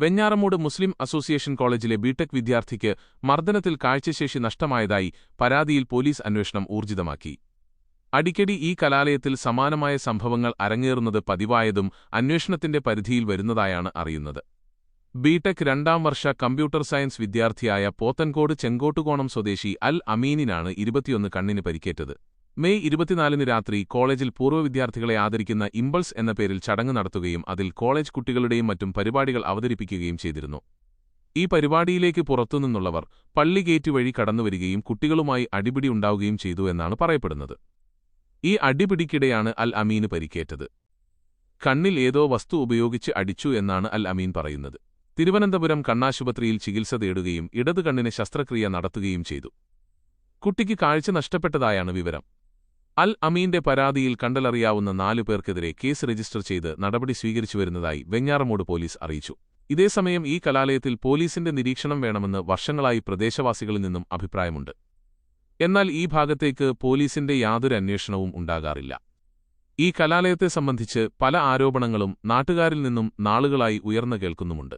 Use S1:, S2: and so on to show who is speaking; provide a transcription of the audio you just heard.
S1: വെഞ്ഞാറമൂട് മുസ്ലിം association കോളേജിലെ BTech വിദ്യാർത്ഥിക്ക് മർദ്ദനത്തിൽ കാഴ്ചശേഷി നഷ്ടമായതായി പരാതിയിൽ പോലീസ് അന്വേഷണം ഊർജിതമാക്കി. അടിക്കടി ഈ കലാലയത്തിൽ സമാനമായ സംഭവങ്ങൾ അരങ്ങേറുന്നത് പതിവായതും അന്വേഷണത്തിന്റെ പരിധിയിൽ വരുന്നതായാണ് അറിയുന്നത്. ബിടെക് 2ാം വർഷ കമ്പ്യൂട്ടർ സയൻസ് വിദ്യാർത്ഥിയായ പോത്തൻകോട് ചെങ്കോട്ടുകോണം സ്വദേശി അൽ അമീനിനാണ് 21 കണ്ണിന് പരിക്കേറ്റത്. മെയ് 24 രാത്രി കോളേജിൽ പൂർവ്വ വിദ്യാർത്ഥികളെ ആദരിക്കുന്ന ഇമ്പൾസ് എന്ന പേരിൽ ചടങ്ങ് നടത്തുകയും അതിൽ കോളേജ് കുട്ടികളുടെയും മറ്റും പരിപാടികൾ അവതരിപ്പിക്കുകയും ചെയ്തിരുന്നു. ഈ പരിപാടിയിലേക്ക് പുറത്തുനിന്നുള്ളവർ പള്ളി ഗേറ്റ് വഴി കടന്നുവരികയും കുട്ടികളുമായി അടിപിടി ഉണ്ടാവുകയും ചെയ്തു എന്നാണ് പറയപ്പെടുന്നത്. ഈ അടിപിടിക്കിടെയാണ് അൽ അമീന് പരിക്കേറ്റത്. കണ്ണിൽ ഏതോ വസ്തു ഉപയോഗിച്ച് അടിച്ചു എന്നാണ് അൽ അമീൻ പറയുന്നത്. തിരുവനന്തപുരം കണ്ണാശുപത്രിയിൽ ചികിത്സ തേടുകയും ഇടത് കണ്ണിന് ശസ്ത്രക്രിയ നടത്തുകയും ചെയ്തു. കുട്ടിക്ക് കാഴ്ച നഷ്ടപ്പെട്ടതായാണ് വിവരം. അൽ അമീന്റെ പരാതിയിൽ കണ്ടലറിയാവുന്ന 4 പേർക്കെതിരെ കേസ് രജിസ്റ്റർ ചെയ്ത് നടപടി സ്വീകരിച്ചുവരുന്നതായി വെഞ്ഞാറമൂട് പോലീസ് അറിയിച്ചു. ഇതേസമയം ഈ കലാലയത്തിൽ പോലീസിന്റെ നിരീക്ഷണം വേണമെന്ന് വർഷങ്ങളായി പ്രദേശവാസികളിൽ നിന്നും അഭിപ്രായമുണ്ട്. എന്നാൽ ഈ ഭാഗത്തേക്ക് പോലീസിന്റെ യാതൊരു അന്വേഷണവും ഉണ്ടാകാറില്ല. ഈ കലാലയത്തെ സംബന്ധിച്ച് പല ആരോപണങ്ങളും നാട്ടുകാരിൽ നിന്നും നാളുകളായി ഉയർന്നു കേൾക്കുന്നുമുണ്ട്.